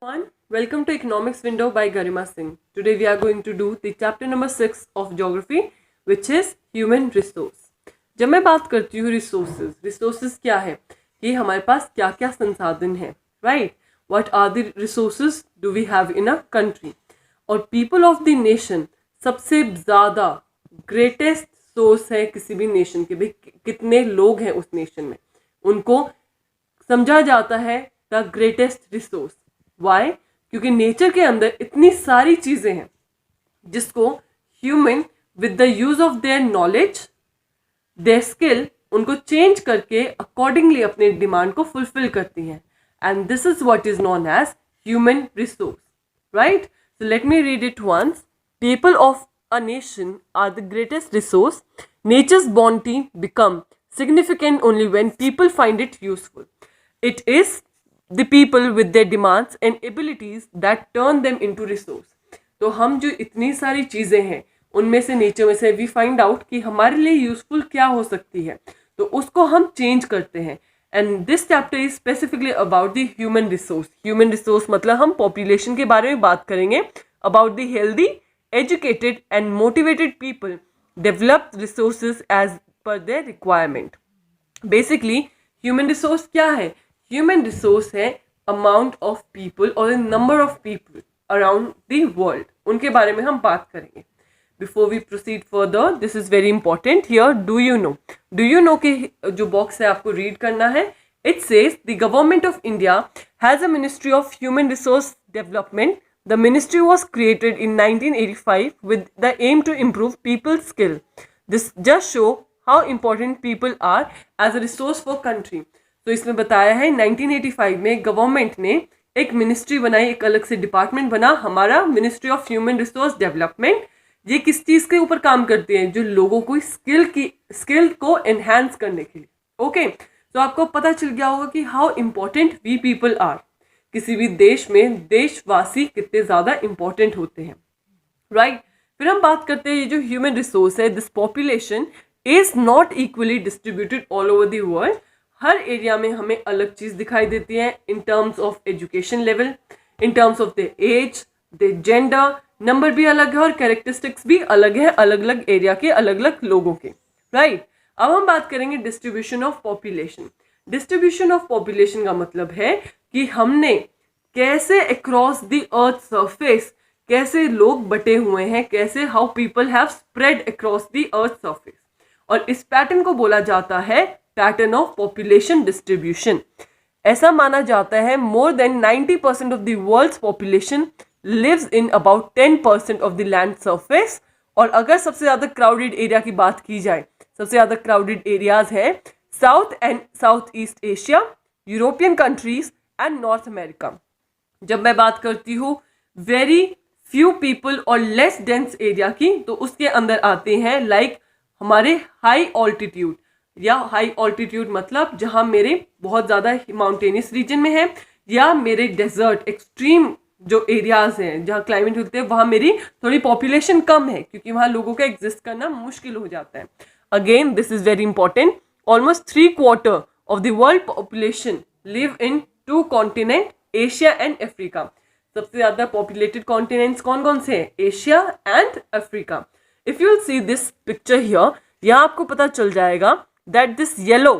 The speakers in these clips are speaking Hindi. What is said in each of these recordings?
Everyone, welcome to Economics Window by Garima Singh. Today we are going to do the chapter number 6 of Geography, which is Human Resource. जब मैं बात करती हूँ रिसोर्सेज क्या है कि हमारे पास क्या क्या संसाधन हैं, right? What are the resources do we have in a country? और पीपल ऑफ द नेशन सबसे ज़्यादा ग्रेटेस्ट सोर्स है किसी भी नेशन के, भाई कितने लोग हैं उस नेशन में, उनको समझा जाता है द ग्रेटेस्ट रिसोर्स. वाई? क्योंकि नेचर के अंदर इतनी सारी चीज़ें हैं जिसको human with the use of their knowledge, their skill, उनको चेंज करके अकॉर्डिंगली अपने डिमांड को फुलफिल करती हैं. And this is what is known as human resource, right? So let me read it once. People of a nation are the greatest resource. Nature's bounty become significant only when people find it useful. It is the people with their demands and abilities that turn them into resource. तो हम जो इतनी सारी चीज़ें हैं उनमें से, नेचर में से, वी फाइंड आउट कि हमारे लिए यूजफुल क्या हो सकती है, तो उसको हम चेंज करते हैं. And this chapter is specifically about the human resource. Human resource मतलब हम पॉपुलेशन के बारे में बात करेंगे. About the healthy, educated and motivated people develop resources as per their requirement. Basically human resource क्या है? Human resource है amount of people or the number of people around the world. उनके बारे में हम बात करेंगे. Before we proceed further, this is very important. Here, do you know कि जो बॉक्स है आपको रीड करना है. It says the government of India has a ministry of human resource development. The ministry was created in 1985 with the aim to improve people's skill. This just show how important people are as a resource for country. तो इसमें बताया है 1985 में गवर्नमेंट ने एक मिनिस्ट्री बनाई, एक अलग से डिपार्टमेंट बना, हमारा ministry of human resource development. ये किस चीज़ के ऊपर काम करती है? जो लोगों को स्किल को एनहांस करने के लिए. ओके, तो आपको पता चल गया होगा कि how important we people are. किसी भी देश में देशवासी कितने ज़्यादा इम्पोर्टेंट होते हैं, राइट? फिर हम बात करते हैं ये जो ह्यूमन रिसोर्स है, this population is not equally distributed all over the world. हर एरिया में हमें अलग चीज़ दिखाई देती है in terms of education level, in terms of the age, the gender. Number भी अलग है और कैरेक्टरिस्टिक्स भी अलग है, अलग अलग एरिया के, अलग अलग लोगों के, राइट? अब हम बात करेंगे distribution of population. Distribution of population का मतलब है कि हमने कैसे अक्रॉस द अर्थ सरफेस, कैसे लोग बटे हुए हैं, कैसे how people have spread across the earth surface. और इस पैटर्न को बोला जाता है पैटर्न ऑफ पॉपुलेशन डिस्ट्रीब्यूशन. ऐसा माना जाता है more than 90% of the world's population lives in about 10% of the land surface. और अगर सबसे ज़्यादा क्राउडेड एरिया की बात की जाए, सबसे ज़्यादा क्राउडेड एरियाज है south and south east Asia, European countries and north America. जब मैं बात करती हूँ वेरी फ्यू पीपल और लेस डेंस एरिया की, तो उसके अंदर आते हैं लाइक हमारे हाई ऑल्टीट्यूड, या हाई ऑल्टीट्यूड मतलब जहाँ मेरे बहुत ज़्यादा माउंटेनियस रीजन में है, या मेरे डेजर्ट एक्सट्रीम जो एरियाज हैं जहाँ क्लाइमेट होते हैं, वहाँ मेरी थोड़ी पॉपुलेशन कम है क्योंकि वहाँ लोगों का एग्जिस्ट करना मुश्किल हो जाता है. Again this is very important. Almost 3/4 of the world population live in 2 continents, Asia and Africa. सबसे ज़्यादा populated continents कौन कौन से हैं? Asia and Africa. If you will see this picture here, यहाँ आपको पता चल जाएगा that this yellow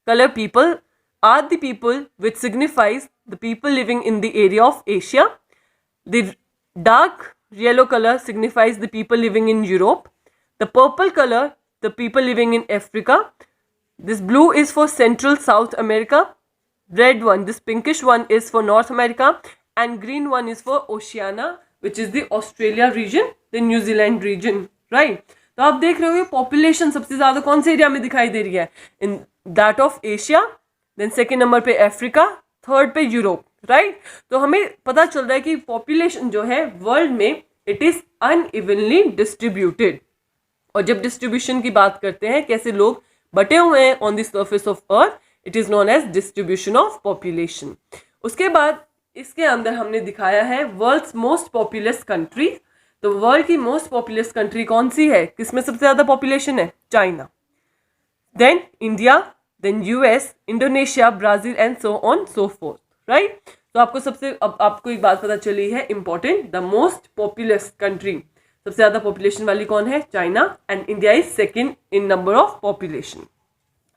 color people are the people which signifies the people living in the area of Asia. The dark yellow color signifies the people living in Europe. The purple color, the people living in Africa. This blue is for Central South America. Red one, this pinkish one is for North America, and green one is for Oceania, which is the Australia region, the New Zealand region, right? तो आप देख रहे हो पॉपुलेशन सबसे ज़्यादा कौन से एरिया में दिखाई दे रही है? In that of Asia, then second number पे अफ्रीका, थर्ड पे यूरोप, राइट? तो हमें पता चल रहा है कि पॉपुलेशन जो है वर्ल्ड में इट इज़ अनइवनली डिस्ट्रीब्यूटेड. और जब डिस्ट्रीब्यूशन की बात करते हैं, कैसे लोग बटे हुए हैं on the surface of earth, it is known as distribution of population. उसके बाद इसके अंदर हमने दिखाया है वर्ल्ड्स मोस्ट पॉपुलस कंट्री. तो वर्ल्ड की मोस्ट पॉपुलस कंट्री कौन सी है? किसमें सबसे ज़्यादा पॉपुलेशन है? China, then India, then US, Indonesia, Brazil and so on so forth, right? तो आपको अब आपको एक बात पता चली है important, the most populous country, सबसे ज्यादा पॉपुलेशन वाली कौन है? China, and India is second in number of population.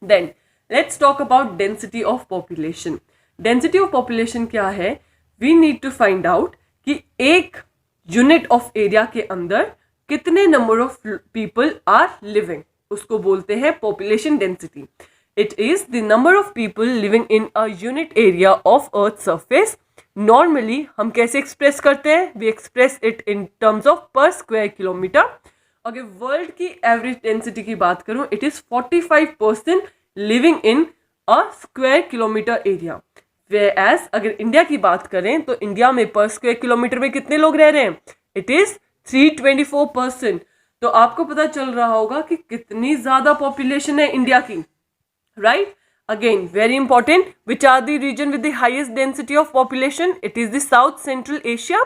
Then let's talk about density of population. Density of population क्या है? We need to find out कि एक यूनिट ऑफ एरिया के अंदर कितने number of people are living, उसको बोलते हैं population density. It is the number of people living in a unit area of Earth's surface. Normally हम कैसे एक्सप्रेस करते हैं? We express it in terms of per square kilometer. अगर वर्ल्ड की एवरेज डेंसिटी की बात करूं, it is 45% living in a square kilometer area. Whereas अगर इंडिया की बात करें तो इंडिया में पर स्क्वायर किलोमीटर में कितने लोग रह रहे हैं? It is 324%. तो आपको पता चल रहा होगा कि कितनी ज्यादा पॉपुलेशन है इंडिया की. Right? Again, very important. Which are the region with the highest density of population? It is the South Central Asia.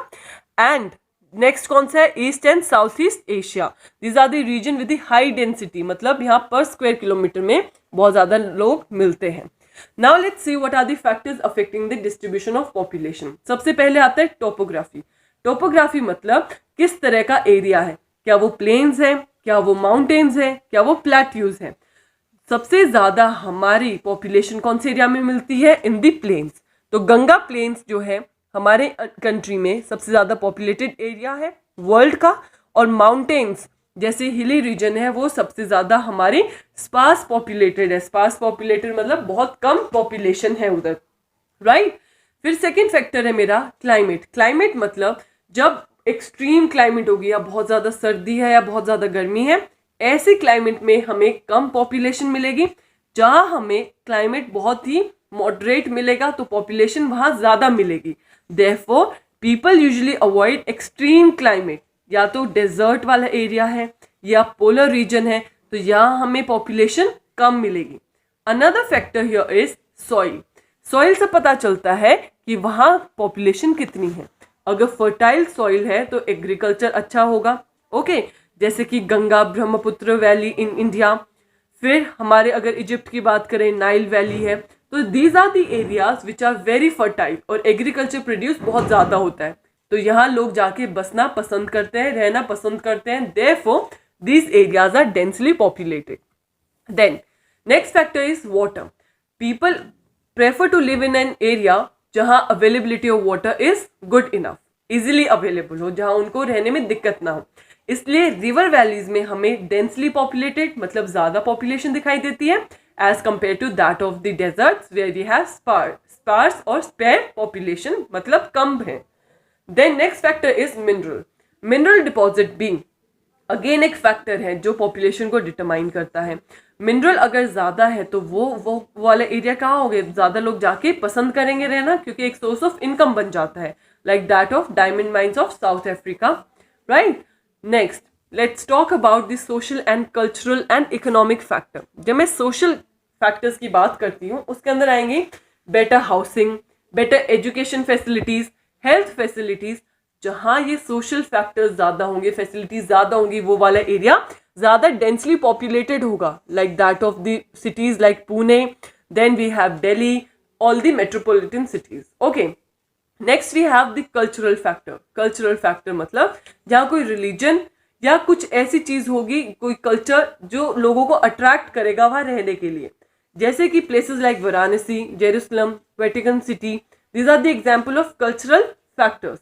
And next कौन सा है? East and Southeast Asia. These are the region with the high density. मतलब यहाँ पर स्क्वायर किलोमीटर में बहुत ज़्यादा लोग मिलते हैं. Now let's see what are the factors affecting the distribution of population. सबसे पहले आता है टोपोग्राफी. टोपोग्राफी मतलब किस तरह का एरिया है, क्या वो प्लेन्स है, क्या वो माउंटेन्स है, क्या वो प्लेट्यूज है. सबसे ज्यादा हमारी पॉपुलेशन कौन से एरिया में मिलती है? इन दी प्लेन्स. तो गंगा प्लेन्स जो है हमारे कंट्री में सबसे ज्यादा पॉपुलेटेड एरिया है वर्ल्ड का, और माउंटेन्स जैसे हिली रीजन है वो सबसे ज्यादा हमारी स्पार्स पॉपुलेटेड है. स्पार्स पॉपुलेटेड मतलब बहुत कम पॉपुलेशन है उधर. राइट. फिर सेकेंड फैक्टर है मेरा क्लाइमेट. क्लाइमेट मतलब जब एक्सट्रीम क्लाइमेट होगी, या बहुत ज्यादा सर्दी है या बहुत ज्यादा गर्मी है, ऐसे क्लाइमेट में हमें कम पॉपुलेशन मिलेगी. जहां हमें क्लाइमेट बहुत ही मॉडरेट मिलेगा तो पॉपुलेशन वहां ज्यादा मिलेगी. Therefore people usually avoid extreme climate. या तो डेजर्ट वाला एरिया है या पोलर रीजन है, तो यहाँ हमें पॉपुलेशन कम मिलेगी. Another factor here is soil. Soil से पता चलता है कि वहाँ पॉपुलेशन कितनी है. अगर फर्टाइल सॉइल है तो एग्रीकल्चर अच्छा होगा. ओके, जैसे कि Ganga Brahmaputra valley in India. फिर हमारे अगर इजिप्ट की बात करें, नाइल वैली है. तो these are the areas which are very fertile और एग्रीकल्चर प्रोड्यूस बहुत ज़्यादा होता है. तो यहाँ लोग जाके बसना पसंद करते हैं, रहना पसंद करते हैं. Therefore these areas are densely populated. Then next factor is water. People prefer to live in an area जहाँ availability of water is good enough, easily available हो, जहाँ उनको रहने में दिक्कत ना हो. इसलिए रिवर वैलीज में हमें डेंसली पॉपुलेटेड मतलब ज्यादा पॉपुलेशन दिखाई देती है as compare to that of the deserts where we have sparse और स्पेयर पॉपुलेशन मतलब कम है. Then next factor is mineral. Mineral deposit being again एक फैक्टर है जो पॉपुलेशन को डिटरमाइन करता है. मिनरल अगर ज़्यादा है तो वो वाला एरिया कहाँ हो गए, ज़्यादा लोग जाके पसंद करेंगे रहना, क्योंकि एक सोर्स ऑफ इनकम बन जाता है, like that of diamond mines of south Africa. Right. Next let's talk about the social and cultural and economic factor. जब मैं सोशल फैक्टर्स की बात करती हूँ उसके अंदर आएंगे better housing, better education facilities, health facilities. जहाँ ये सोशल फैक्टर्स ज़्यादा होंगे, फैसिलिटीज़ ज़्यादा होंगी, वो वाला एरिया ज़्यादा डेंसली पॉपुलेटेड होगा, like that of the cities like Pune. Then we have Delhi, all the metropolitan cities. Okay. Next we have the cultural factor. Cultural factor मतलब जहाँ कोई रिलीजन या कुछ ऐसी चीज़ होगी, कोई कल्चर जो लोगों को अट्रैक्ट करेगा वहाँ रहने के लिए, जैसे कि places like Varanasi, Jerusalem, Vatican City. These are the example of cultural factors.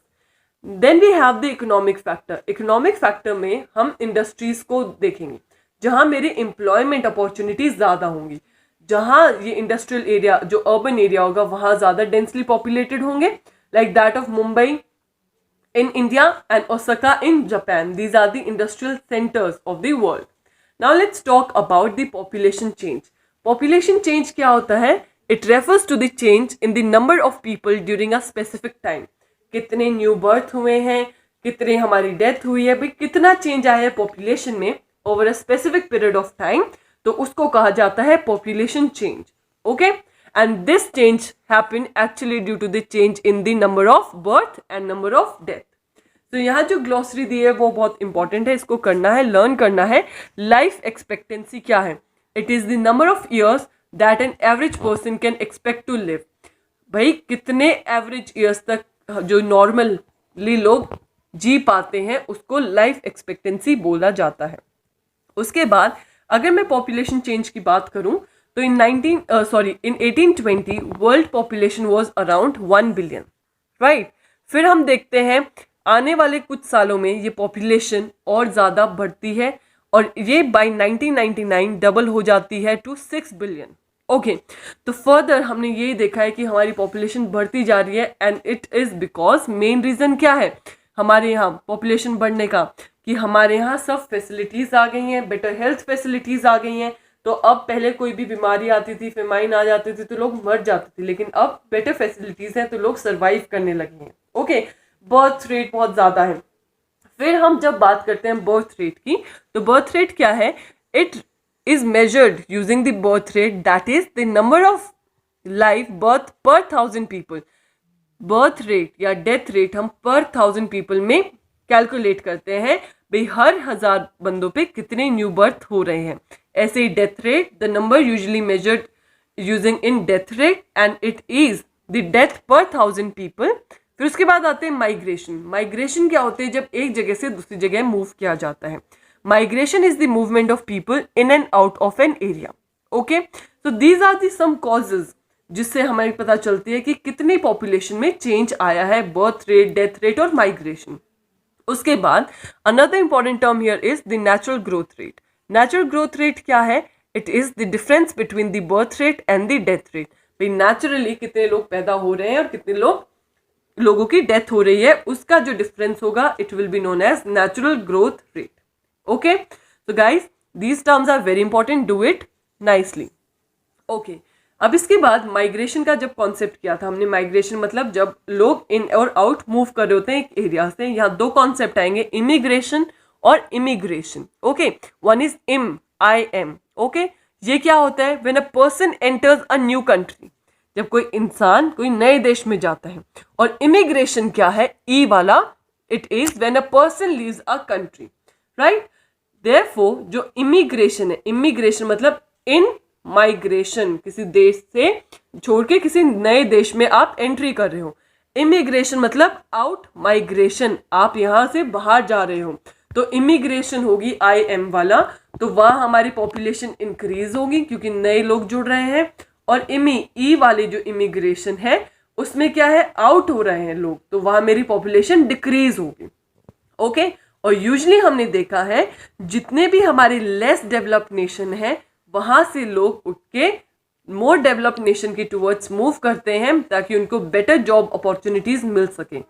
Then we have the economic factor. Economic factor में हम इंडस्ट्रीज को देखेंगे जहाँ मेरी एम्प्लॉयमेंट अपॉर्चुनिटीज ज़्यादा होंगी. जहाँ ये इंडस्ट्रियल एरिया जो अर्बन एरिया होगा वहाँ ज़्यादा डेंसली पॉपुलेटेड होंगे, like that of Mumbai in India and Osaka in Japan. These are the industrial centers of the world. Now let's talk about the population change. Population change क्या होता है? It refers to the change in the number of people during a specific time. कितने न्यू बर्थ हुए हैं, कितने हमारी डेथ हुई है, भाई कितना चेंज आया है पॉपुलेशन में over a specific period of time, तो उसको कहा जाता है population change. Okay. And this change happened actually due to the change in the number of birth and number of death. तो यहाँ जो ग्लॉसरी दी है वो बहुत इंपॉर्टेंट है, इसको करना है, लर्न करना है. लाइफ एक्सपेक्टेंसी क्या है? It is the number of years that an average person can expect to live. भाई कितने एवरेज ईयर्स तक जो नॉर्मली लोग जी पाते हैं उसको लाइफ एक्सपेक्टेंसी बोला जाता है। उसके बाद अगर मैं पॉपुलेशन चेंज की बात करूं तो इन 1820 world population was around 1 billion, right. फिर हम देखते हैं आने वाले कुछ सालों में ये पॉपुलेशन और ज़्यादा बढ़ती है और ये बाय 1999 डबल हो जाती है टू 6 बिलियन। ओके, तो फर्दर हमने ये देखा है कि हमारी पॉपुलेशन बढ़ती जा रही है and it is because main reason क्या है हमारे यहाँ पॉपुलेशन बढ़ने का, कि हमारे यहाँ सब फैसिलिटीज़ आ गई हैं, बेटर हेल्थ फैसिलिटीज़ आ गई हैं। तो अब पहले कोई भी बीमारी आती थी, फेमाइन आ जाती थी तो लोग मर जाते थे, लेकिन अब बेटर फैसिलिटीज़ हैं तो लोग सर्वाइव करने लगे हैं। ओके, बर्थ रेट बहुत ज़्यादा है। फिर हम जब बात करते हैं बर्थ रेट की, तो बर्थ रेट क्या है? It is measured using the birth rate, that is the number of life birth पर 1000 पीपल। बर्थ रेट या डेथ रेट हम पर 1000 पीपल में कैलकुलेट करते हैं, भाई हर 1000 बंदों पे कितने न्यू बर्थ हो रहे हैं। ऐसे ही death rate, the number usually measured using in death rate and it is the death per 1000 people. फिर उसके बाद आते हैं माइग्रेशन। माइग्रेशन क्या होते हैं? जब एक जगह से दूसरी जगह मूव किया जाता है। Migration is the movement of people in and out of an area. Okay, तो these are the some causes जिससे हमें पता चलती है कि कितनी पॉपुलेशन में चेंज आया है, बर्थ रेट, डेथ रेट और माइग्रेशन। उसके बाद another important term here is the natural growth rate. Natural growth rate क्या है? It is the difference between the birth rate and the death rate. भाई नेचुरली कितने लोग पैदा हो रहे हैं और कितने लोगों की डेथ हो रही है, उसका जो डिफरेंस होगा it will be known as natural growth rate. Okay, so guys these terms are very important, do it nicely. Okay, अब इसके बाद माइग्रेशन का जब कॉन्सेप्ट किया था हमने, माइग्रेशन मतलब जब लोग इन और आउट मूव कर रहे होते हैं एक एरिया से। यहाँ दो कॉन्सेप्ट आएंगे, इमिग्रेशन और immigration. Okay, one is IM। Okay, ये क्या होता है? When a person enters a new country, जब कोई इंसान कोई नए देश में जाता है। और इमिग्रेशन क्या है? ई वाला, it is when a person leaves a country, right. Therefore जो इमिग्रेशन है, इमिग्रेशन मतलब इन माइग्रेशन, किसी देश से छोड़ के किसी नए देश में आप एंट्री कर रहे हो। इमिग्रेशन मतलब आउट माइग्रेशन, आप यहाँ से बाहर जा रहे हो। तो इमिग्रेशन होगी IM वाला, तो वहाँ हमारी पॉपुलेशन इंक्रीज होगी क्योंकि नए लोग जुड़ रहे हैं। और ई वाली जो इमिग्रेशन है उसमें क्या है? आउट हो रहे हैं लोग, तो वहाँ मेरी पॉपुलेशन डिक्रीज होगी। ओके, और यूजुअली हमने देखा है जितने भी हमारे लेस डेवलप्ड नेशन है वहां से लोग उठ के मोर डेवलप्ड नेशन की टुवर्ड्स मूव करते हैं ताकि उनको बेटर जॉब अपॉर्चुनिटीज मिल सके।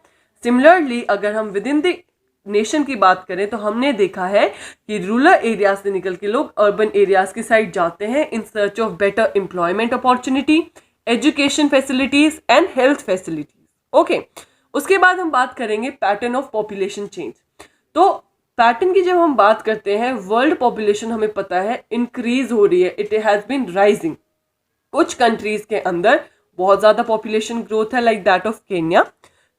सिमिलरली अगर हम विद इन द नेशन की बात करें तो हमने देखा है कि रूरल एरियाज से निकल के लोग अर्बन एरियाज की साइड जाते हैं in search of better employment opportunity, education facilities and health facilities. Okay, उसके बाद हम बात करेंगे पैटर्न ऑफ पॉपुलेशन चेंज। तो पैटर्न की जब हम बात करते हैं, वर्ल्ड पॉपुलेशन हमें पता है इंक्रीज हो रही है, इट हैज बीन राइजिंग। कुछ कंट्रीज के अंदर बहुत ज़्यादा पॉपुलेशन ग्रोथ है, लाइक दैट ऑफ केन्या,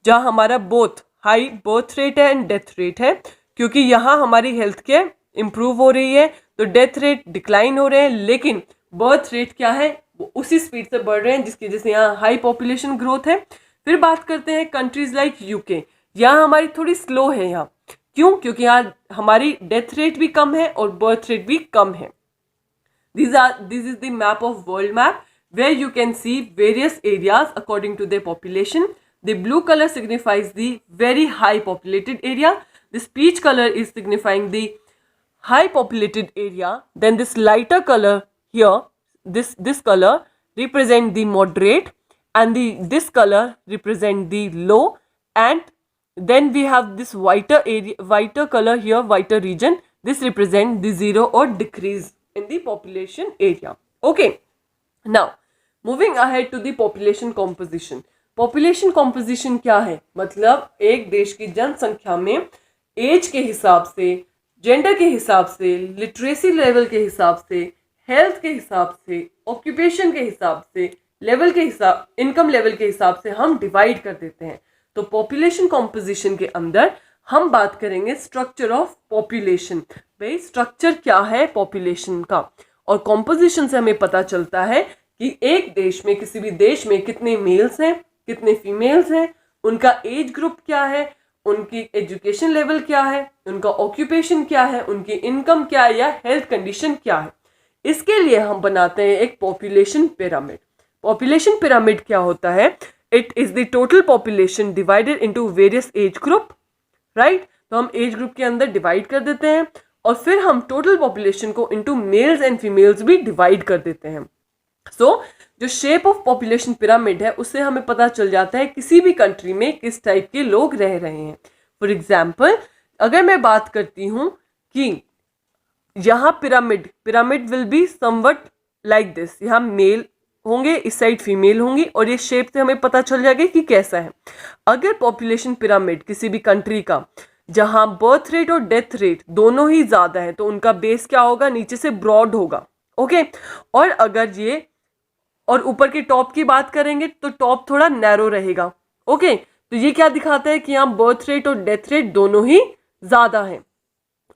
जहाँ हमारा बोथ हाई बर्थ रेट है एंड डेथ रेट है, क्योंकि यहाँ हमारी हेल्थ केयर इंप्रूव हो रही है तो डेथ रेट डिक्लाइन हो रहे हैं, लेकिन बर्थ रेट क्या है वो उसी स्पीड से बढ़ रहे हैं जिसकी वजह से यहाँ हाई पॉपुलेशन ग्रोथ है। फिर बात करते हैं कंट्रीज लाइक UK, यहाँ हमारी थोड़ी स्लो है। यहाँ क्यों? क्योंकि यहाँ हमारी डेथ रेट भी कम है और बर्थ रेट भी कम है। This is the map of world map where you can see various areas according to their population. The blue color signifies the very high populated area. This peach color is signifying the high populated area. Then this lighter color here, this color represent the moderate, and this color represent the low, and then we have this whiter color here, whiter region. This represent the zero or decrease in the population area. Okay. Now, moving ahead to the population composition. Population composition क्या है? मतलब एक देश की जनसंख्या में एज के हिसाब से, जेंडर के हिसाब से, लिटरेसी लेवल के हिसाब से, हेल्थ के हिसाब से, ऑक्यूपेशन के हिसाब से, लेवल के हिसाब, इनकम लेवल के हिसाब से हम डिवाइड कर देते हैं। तो पॉपुलेशन कॉम्पोजिशन के अंदर हम बात करेंगे स्ट्रक्चर ऑफ पॉपुलेशन। भाई स्ट्रक्चर क्या है पॉपुलेशन का, और कॉम्पोजिशन से हमें पता चलता है कि एक देश में, किसी भी देश में कितने मेल्स हैं, कितने फीमेल्स हैं, उनका एज ग्रुप क्या है, उनकी एजुकेशन लेवल क्या है, उनका ऑक्यूपेशन क्या है, उनकी इनकम क्या है या हेल्थ कंडीशन क्या है। इसके लिए हम बनाते हैं एक पॉपुलेशन पिरामिड। पॉपुलेशन पिरामिड क्या होता है? It is the total population divided into various age group, right. तो हम एज ग्रुप के अंदर डिवाइड कर देते हैं और फिर हम टोटल पॉपुलेशन को इनटू मेल्स एंड फीमेल्स भी डिवाइड कर देते हैं। सो जो शेप ऑफ पॉपुलेशन पिरामिड है उससे हमें पता चल जाता है किसी भी कंट्री में किस टाइप के लोग रह रहे हैं। फॉर एग्जाम्पल, अगर मैं बात करती हूं कि यहाँ pyramid will be somewhat like this, यहाँ मेल होंगे, इस साइड फीमेल होंगी, और ये शेप से हमें पता चल जाएगा कि कैसा है। अगर पॉपुलेशन पिरामिड किसी भी कंट्री का जहाँ बर्थ रेट और डेथ रेट दोनों ही ज्यादा है तो उनका बेस क्या होगा? नीचे से ब्रॉड होगा, ओके। और अगर ये और ऊपर के टॉप की बात करेंगे तो टॉप थोड़ा नैरो रहेगा, ओके। तो ये क्या दिखाता है कि यहाँ बर्थ रेट और डेथ रेट दोनों ही ज्यादा है।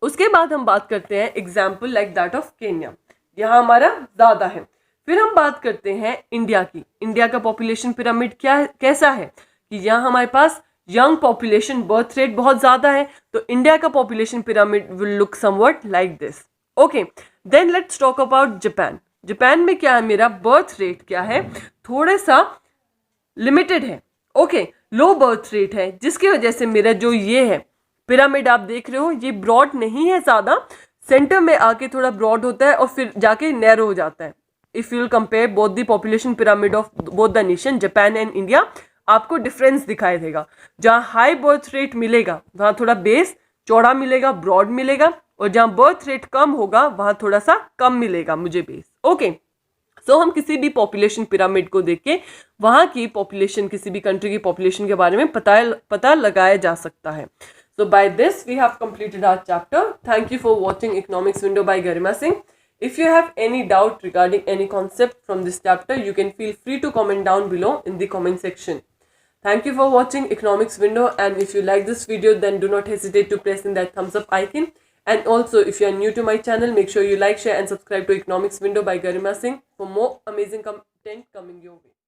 उसके बाद हम बात करते हैं example like that of Kenya, यहाँ हमारा ज्यादा है। फिर हम बात करते हैं इंडिया की। इंडिया का पॉपुलेशन पिरामिड कैसा है कि यहाँ हमारे पास यंग पॉपुलेशन, बर्थ रेट बहुत ज्यादा है, तो इंडिया का population pyramid will look somewhat like this, okay. Then let's talk about Japan. Japan में क्या है? मेरा बर्थ रेट क्या है? थोड़ा सा लिमिटेड है, ओके, लो बर्थ रेट है, जिसकी वजह से मेरा जो ये है पिरामिड आप देख रहे हो ये ब्रॉड नहीं है ज्यादा, सेंटर में आके थोड़ा ब्रॉड होता है और फिर जाके नैरो हो जाता है। If you will compare both the population pyramid of both the nation Japan and India, आपको डिफरेंस दिखाई देगा। जहाँ हाई बर्थ रेट मिलेगा वहाँ थोड़ा बेस चौड़ा मिलेगा, ब्रॉड मिलेगा, और जहाँ बर्थ रेट कम होगा वहाँ थोड़ा सा कम मिलेगा मुझे बेस, ओके। सो हम किसी भी पॉपुलेशन पिरामिड को देख के वहाँ की पॉपुलेशन, किसी भी कंट्री की पॉपुलेशन के बारे में पता लगाया जा सकता है। So by this we have completed our chapter. Thank you for watching Economics Window by Garima Singh. If you have any doubt regarding any concept from this chapter, you can feel free to comment down below in the comment section. Thank you for watching Economics Window, and if you like this video then do not hesitate to press in that thumbs up icon. And also if you are new to my channel, make sure you like, share and subscribe to Economics Window by Garima Singh for more amazing content coming your way.